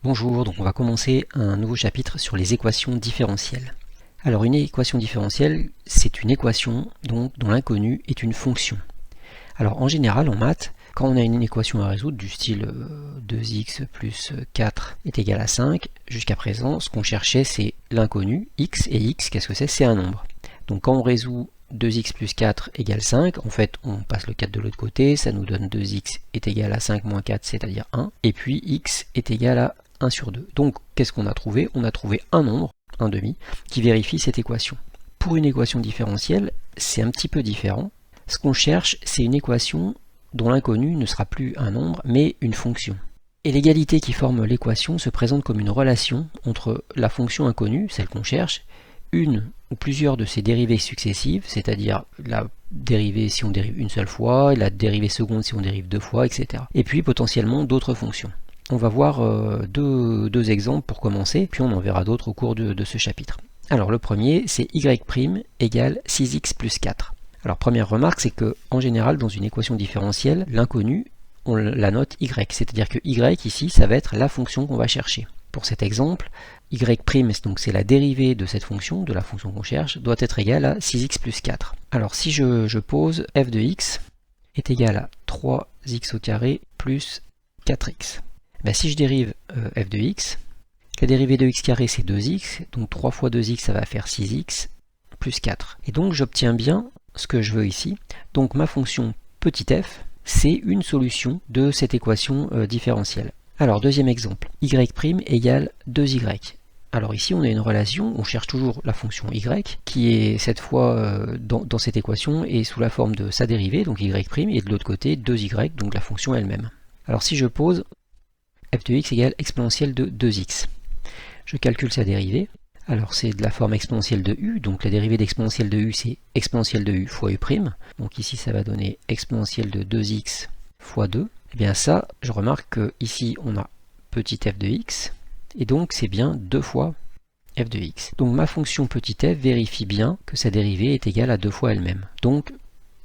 Bonjour, donc on va commencer un nouveau chapitre sur les équations différentielles. Alors une équation différentielle, c'est une équation dont l'inconnu est une fonction. Alors en général en maths, quand on a une équation à résoudre du style 2x plus 4 est égal à 5, jusqu'à présent ce qu'on cherchait c'est l'inconnu, x, et x qu'est-ce que c'est? C'est un nombre. Donc quand on résout 2x plus 4 égale 5, en fait on passe le 4 de l'autre côté, ça nous donne 2x est égal à 5 moins 4, c'est-à-dire 1, et puis x est égal à 1 sur 2. Donc qu'est-ce qu'on a trouvé? On a trouvé un nombre, un demi, qui vérifie cette équation. Pour une équation différentielle, c'est un petit peu différent. Ce qu'on cherche, c'est une équation dont l'inconnu ne sera plus un nombre, mais une fonction. Et l'égalité qui forme l'équation se présente comme une relation entre la fonction inconnue, celle qu'on cherche, une ou plusieurs de ses dérivées successives, c'est-à-dire la dérivée si on dérive une seule fois, la dérivée seconde si on dérive deux fois, etc. Et puis potentiellement d'autres fonctions. On va voir deux exemples pour commencer, puis on en verra d'autres au cours de ce chapitre. Alors le premier, c'est y' égale 6x plus 4. Alors première remarque, c'est que en général dans une équation différentielle, l'inconnu, on la note y, c'est-à-dire que y ici, ça va être la fonction qu'on va chercher. Pour cet exemple, y', donc c'est la dérivée de cette fonction, de la fonction qu'on cherche, doit être égale à 6x plus 4. Alors si je pose f de x est égal à 3x au carré plus 4x. Ben, si je dérive f de x, la dérivée de x carré c'est 2x, donc 3 fois 2x ça va faire 6x plus 4. Et donc j'obtiens bien ce que je veux ici. Donc ma fonction petit f, c'est une solution de cette équation différentielle. Alors deuxième exemple, y' égale 2y. Alors ici on a une relation, on cherche toujours la fonction y, qui est cette fois dans cette équation est sous la forme de sa dérivée, donc y', et de l'autre côté 2y, donc la fonction elle-même. Alors si je pose f de x égale exponentielle de 2x. Je calcule sa dérivée. Alors c'est de la forme exponentielle de u, donc la dérivée d'exponentielle de u c'est exponentielle de u fois u'. Donc ici ça va donner exponentielle de 2x fois 2. Et bien ça, je remarque que ici on a petit f de x, et donc c'est bien 2 fois f de x. Donc ma fonction petit f vérifie bien que sa dérivée est égale à 2 fois elle-même. Donc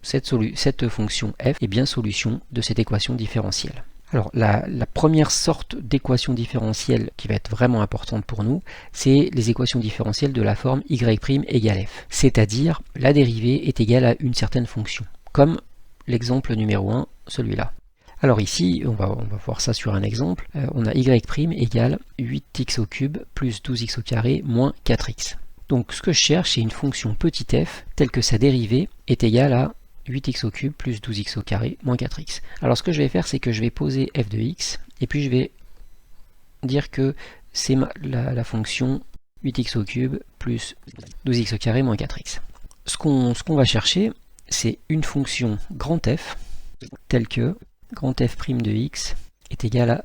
cette fonction f est bien solution de cette équation différentielle. Alors la première sorte d'équation différentielle qui va être vraiment importante pour nous, c'est les équations différentielles de la forme y' égale f. C'est-à-dire la dérivée est égale à une certaine fonction, comme l'exemple numéro 1, celui-là. Alors ici, on va voir ça sur un exemple, on a y' égale 8x au cube plus 12x au carré moins 4x. Donc ce que je cherche, c'est une fonction petit f telle que sa dérivée est égale à 8x au cube plus 12x au carré moins 4x. Alors ce que je vais faire, c'est que je vais poser f de x, et puis je vais dire que c'est la fonction 8x au cube plus 12x au carré moins 4x. Ce qu'on va chercher, c'est une fonction grand f, telle que grand f' de x est égal à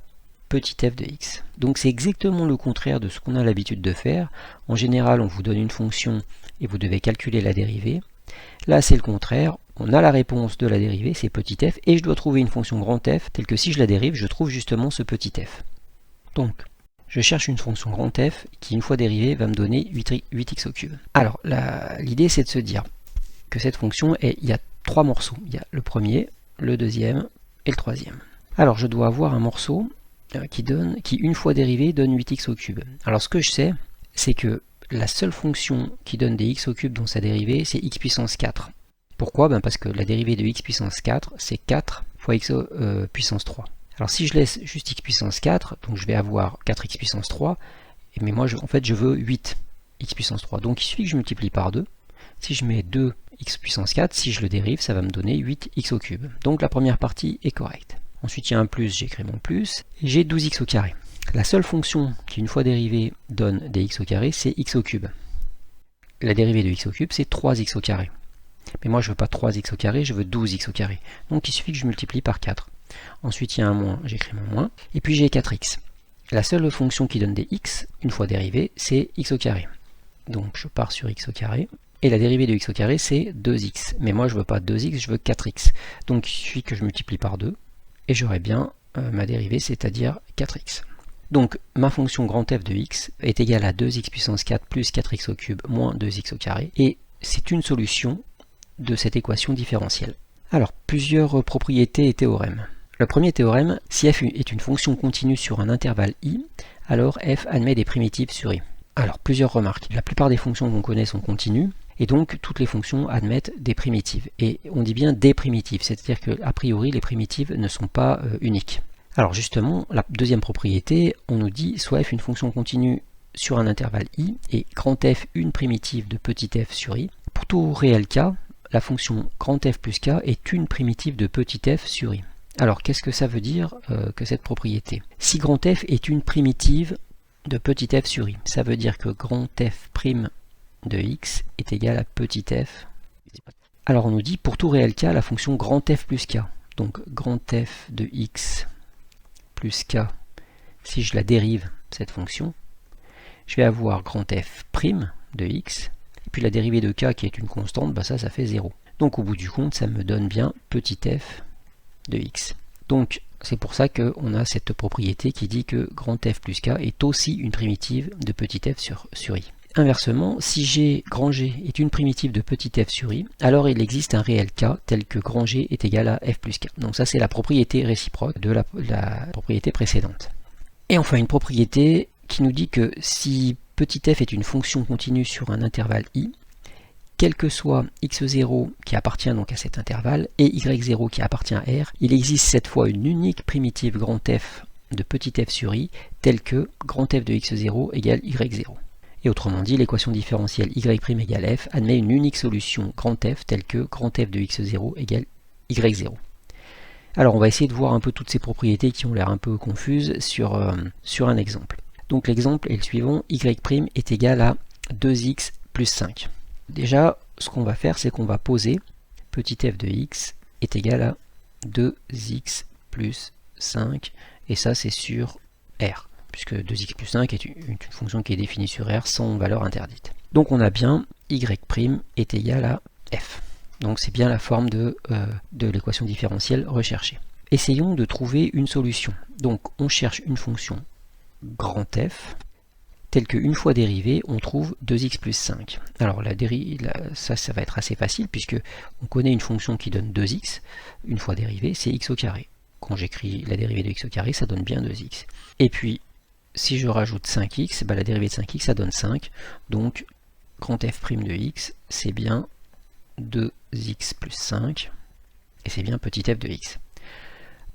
petit f de x. Donc c'est exactement le contraire de ce qu'on a l'habitude de faire. En général, on vous donne une fonction et vous devez calculer la dérivée. Là, c'est le contraire. On a la réponse de la dérivée, c'est petit f, et je dois trouver une fonction grand f, telle que si je la dérive, je trouve justement ce petit f. Donc, je cherche une fonction grand f, qui une fois dérivée, va me donner 8x au cube. Alors, l'idée, c'est de se dire que cette fonction, il y a trois morceaux. Il y a le premier, le deuxième et le troisième. Alors, je dois avoir un morceau qui une fois dérivé, donne 8x au cube. Alors, ce que je sais, c'est que la seule fonction qui donne des x au cube dans sa dérivée, c'est x puissance 4. Pourquoi? Parce que la dérivée de x puissance 4, c'est 4 fois x puissance 3. Alors si je laisse juste x puissance 4, donc je vais avoir 4x puissance 3, mais moi en fait je veux 8 x puissance 3. Donc il suffit que je multiplie par 2. Si je mets 2x puissance 4, si je le dérive, ça va me donner 8x au cube. Donc la première partie est correcte. Ensuite il y a un plus, j'écris mon plus, et j'ai 12x au carré. La seule fonction qui, une fois dérivée, donne des x au carré, c'est x au cube. La dérivée de x au cube, c'est 3x au carré. Mais moi, je ne veux pas 3x au carré, je veux 12x au carré. Donc, il suffit que je multiplie par 4. Ensuite, il y a un moins, j'écris mon moins. Et puis, j'ai 4x. La seule fonction qui donne des x, une fois dérivée, c'est x au carré. Donc, je pars sur x au carré. Et la dérivée de x au carré, c'est 2x. Mais moi, je ne veux pas 2x, je veux 4x. Donc, il suffit que je multiplie par 2. Et j'aurai bien ma dérivée, c'est-à-dire 4x. Donc ma fonction grand f de x est égale à 2x puissance 4 plus 4x au cube moins 2x au carré, et c'est une solution de cette équation différentielle. Alors, plusieurs propriétés et théorèmes. Le premier théorème, si f est une fonction continue sur un intervalle i, alors f admet des primitives sur i. Alors plusieurs remarques. La plupart des fonctions qu'on connaît sont continues, et donc toutes les fonctions admettent des primitives. Et on dit bien des primitives, c'est-à-dire qu'a priori les primitives ne sont pas uniques. Alors justement, la deuxième propriété, on nous dit soit f une fonction continue sur un intervalle i et grand F une primitive de petit f sur i. Pour tout réel k, la fonction grand F plus k est une primitive de petit f sur i. Alors qu'est-ce que ça veut dire que cette propriété? Si grand F est une primitive de petit f sur i, ça veut dire que grand F' de x est égal à petit f. Alors on nous dit pour tout réel k, la fonction grand F plus k, donc grand F de x plus k, si je la dérive, cette fonction, je vais avoir grand F' de x, et puis la dérivée de k qui est une constante, bah ça fait 0. Donc au bout du compte, ça me donne bien petit f de x. Donc c'est pour ça qu'on a cette propriété qui dit que grand F plus k est aussi une primitive de petit f sur i. Inversement, si grand G est une primitive de petit f sur i, alors il existe un réel k tel que grand G est égal à f plus k. Donc ça c'est la propriété réciproque de la propriété précédente. Et enfin une propriété qui nous dit que si petit f est une fonction continue sur un intervalle i, quel que soit x0 qui appartient donc à cet intervalle et y0 qui appartient à R, il existe cette fois une unique primitive grand F de petit f sur i telle que grand F de x0 égale y0. Et autrement dit, l'équation différentielle y' égale f admet une unique solution grand F telle que grand F de x0 égale y0. Alors on va essayer de voir un peu toutes ces propriétés qui ont l'air un peu confuses sur un exemple. Donc l'exemple est le suivant, y' est égal à 2x plus 5. Déjà, ce qu'on va faire, c'est qu'on va poser petit f de x est égal à 2x plus 5, et ça c'est sur R, puisque 2x plus 5 est une fonction qui est définie sur R sans valeur interdite. Donc on a bien y' est égal à f. Donc c'est bien la forme de l'équation différentielle recherchée. Essayons de trouver une solution. Donc on cherche une fonction grand F, telle qu'une fois dérivée, on trouve 2x plus 5. Alors ça va être assez facile, puisque on connaît une fonction qui donne 2x, une fois dérivée, c'est x au carré. Quand j'écris la dérivée de x au carré, ça donne bien 2x. Et puis, si je rajoute 5x, bah, la dérivée de 5x, ça donne 5. Donc, grand f' de x, c'est bien 2x plus 5, et c'est bien petit f de x.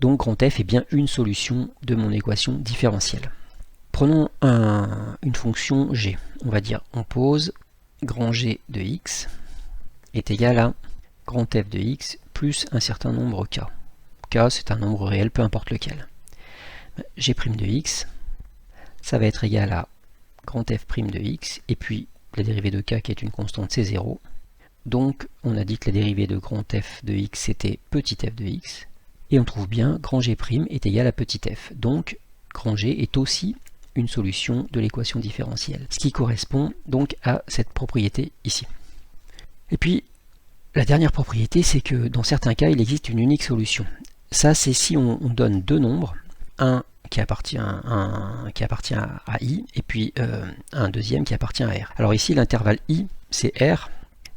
Donc, grand f est bien une solution de mon équation différentielle. Prenons une fonction g. On va dire, on pose grand G de x est égal à grand f de x plus un certain nombre k. K, c'est un nombre réel, peu importe lequel. G' de x, ça va être égal à grand f' de x, et puis la dérivée de k qui est une constante, c'est 0. Donc, on a dit que la dérivée de grand f de x, c'était petit f de x, et on trouve bien grand G' est égal à petit f. Donc, grand G est aussi une solution de l'équation différentielle, ce qui correspond donc à cette propriété ici. Et puis, la dernière propriété, c'est que dans certains cas, il existe une unique solution. Ça, c'est si on donne deux nombres, un qui appartient à i, et puis un deuxième qui appartient à r. Alors ici, l'intervalle i, c'est r,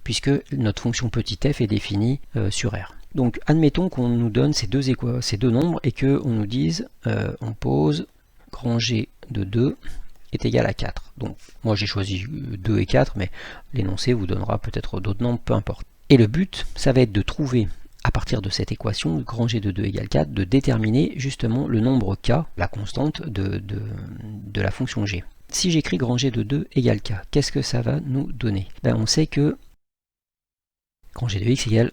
puisque notre fonction petit f est définie sur r. Donc, admettons qu'on nous donne ces deux nombres, et qu'on nous dise, on pose grand G de 2 est égal à 4. Donc moi j'ai choisi 2 et 4, mais l'énoncé vous donnera peut-être d'autres nombres, peu importe. Et le but, ça va être de trouver, à partir de cette équation, grand G de 2 égale 4, de déterminer justement le nombre k, la constante de la fonction g. Si j'écris grand G de 2 égale k, qu'est-ce que ça va nous donner? On sait que grand G de x égale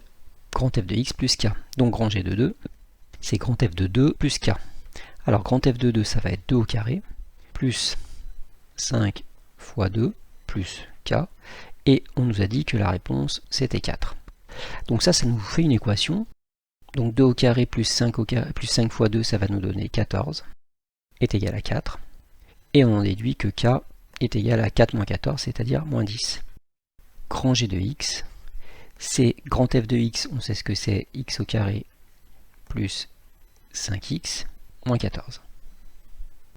grand f de x plus k. Donc grand G de 2, c'est grand f de 2 plus k. Alors grand f de 2, ça va être 2 au carré, plus 5 fois 2, plus k, et on nous a dit que la réponse c'était 4. Donc ça nous fait une équation. Donc 2 au carré plus 5 fois 2, ça va nous donner 14, est égal à 4. Et on en déduit que k est égal à 4 moins 14, c'est-à-dire moins 10. Grand G de x, c'est grand f de x, on sait ce que c'est, x au carré plus 5x, moins 14.